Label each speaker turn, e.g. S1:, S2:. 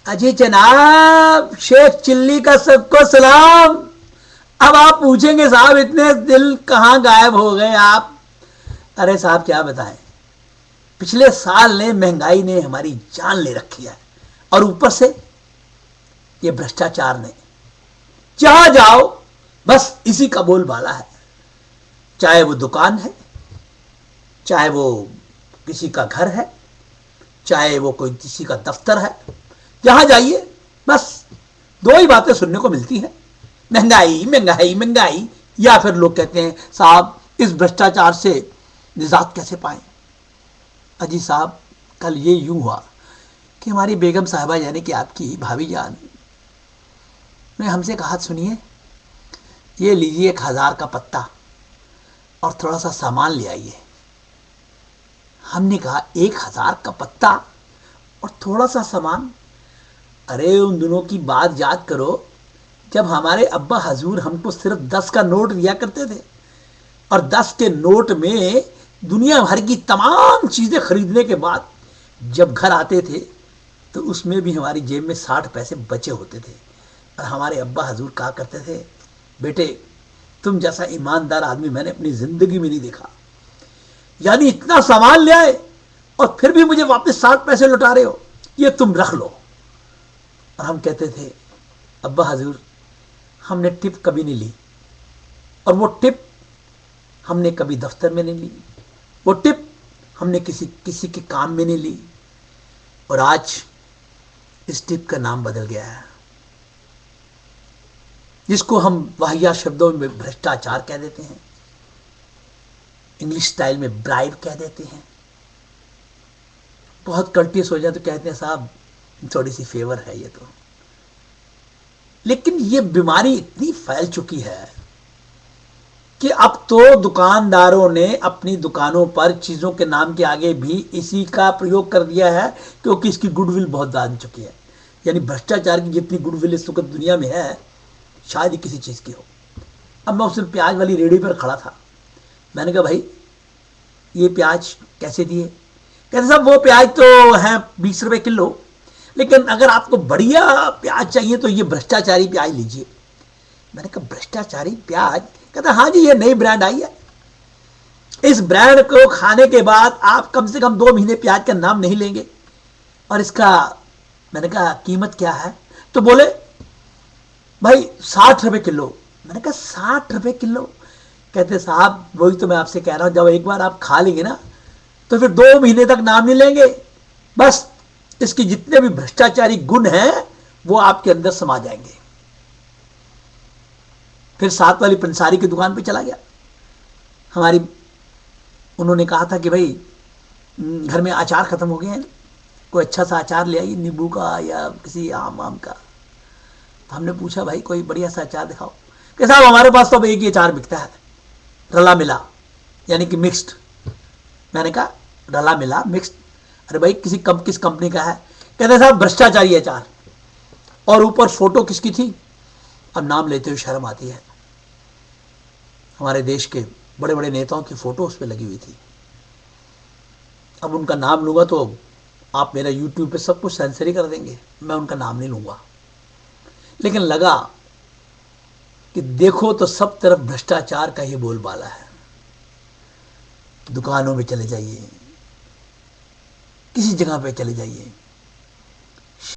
S1: अजी जनाब, शेख चिल्ली का सबको सलाम। अब आप पूछेंगे साहब इतने दिल कहाँ गायब हो गए आप। अरे साहब क्या बताएं, पिछले साल ने महंगाई ने हमारी जान ले रखी है, और ऊपर से ये भ्रष्टाचार ने, जहां जाओ बस इसी का बोलबाला है। चाहे वो दुकान है, चाहे वो किसी का घर है, चाहे वो कोई किसी का दफ्तर है, जहां जाइए बस दो ही बातें सुनने को मिलती हैं, महंगाई महंगाई महंगाई। या फिर लोग कहते हैं साहब इस भ्रष्टाचार से निजात कैसे पाएं। अजी साहब, कल ये यूं हुआ कि हमारी बेगम साहिबा यानी कि आपकी भाभी जान ने हमसे कहा, सुनिए ये लीजिए 1,000 का पत्ता और थोड़ा सा सामान ले आइए। हमने कहा 1,000 का पत्ता और थोड़ा सा सामान? अरे उन दिनों की बात याद करो जब हमारे अब्बा हजूर हमको सिर्फ 10 का नोट दिया करते थे, और 10 के नोट में दुनिया भर की तमाम चीज़ें खरीदने के बाद जब घर आते थे तो उसमें भी हमारी जेब में 60 पैसे बचे होते थे। और हमारे अब्बा हजूर कहा करते थे, बेटे तुम जैसा ईमानदार आदमी मैंने अपनी ज़िंदगी में नहीं देखा। यानी इतना सामान ले आए और फिर भी मुझे वापस 60 पैसे लौटा रहे हो, ये तुम रख लो। और हम कहते थे, अब्बा हजूर हमने टिप कभी नहीं ली, और वो टिप हमने कभी दफ्तर में नहीं ली, वो टिप हमने किसी किसी के काम में नहीं ली। और आज इस टिप का नाम बदल गया है, जिसको हम वाहियात शब्दों में भ्रष्टाचार कह देते हैं, इंग्लिश स्टाइल में ब्राइब कह देते हैं। बहुत कल्टियस हो जाए तो कहते हैं साहब थोड़ी सी फेवर है ये तो। लेकिन ये बीमारी इतनी फैल चुकी है कि अब तो दुकानदारों ने अपनी दुकानों पर चीज़ों के नाम के आगे भी इसी का प्रयोग कर दिया है, क्योंकि इसकी गुडविल बहुत दान चुकी है। यानी भ्रष्टाचार की जितनी गुडविल इस वक्त दुनिया में है, शायद ही किसी चीज़ की हो। अब मैं उस दिन प्याज वाली रेडी पर खड़ा था, मैंने कहा भाई ये प्याज कैसे दिए? कहते साहब वो प्याज तो है 20 रुपये किलो, लेकिन अगर आपको बढ़िया प्याज चाहिए तो ये भ्रष्टाचारी प्याज लीजिए। मैंने कहा भ्रष्टाचारी प्याज? कहता हाँ जी, ये नई ब्रांड आई है, इस ब्रांड को खाने के बाद आप कम से कम 2 महीने प्याज का नाम नहीं लेंगे। और इसका, मैंने कहा कीमत क्या है? तो बोले भाई 60 रुपये किलो। मैंने कहा 60 रुपये किलो? कहते साहब वही तो मैं आपसे कह रहा हूं, जब एक बार आप खा लेंगे ना तो फिर 2 महीने तक नाम नहीं लेंगे। बस इसके जितने भी भ्रष्टाचारी गुण हैं वो आपके अंदर समा जाएंगे। फिर साथ वाली पंसारी की दुकान पे चला गया, हमारी, उन्होंने कहा था कि भाई घर में अचार खत्म हो गए हैं, कोई अच्छा सा अचार ले आइए, नींबू का या किसी आम का। तो हमने पूछा भाई कोई बढ़िया सा अचार दिखाओ। कि साहब हमारे पास तो अब एक ही अचार बिकता है, रला मिला, यानी कि मिक्स्ड। मैंने कहा रला मिला मिक्स्ड? अरे भाई किस कंपनी का है? कहते साहब भ्रष्टाचारी अचार। और ऊपर फोटो किसकी थी? अब नाम लेते हुए शर्म आती है, हमारे देश के बड़े बड़े नेताओं की फोटो उस पर लगी हुई थी। अब उनका नाम लूंगा तो आप मेरा यूट्यूब पे सब कुछ सेंसर ही कर देंगे, मैं उनका नाम नहीं लूंगा। लेकिन लगा कि देखो तो सब तरफ भ्रष्टाचार का ही बोलबाला है। दुकानों में चले जाइए, किसी जगह पे चले जाइए,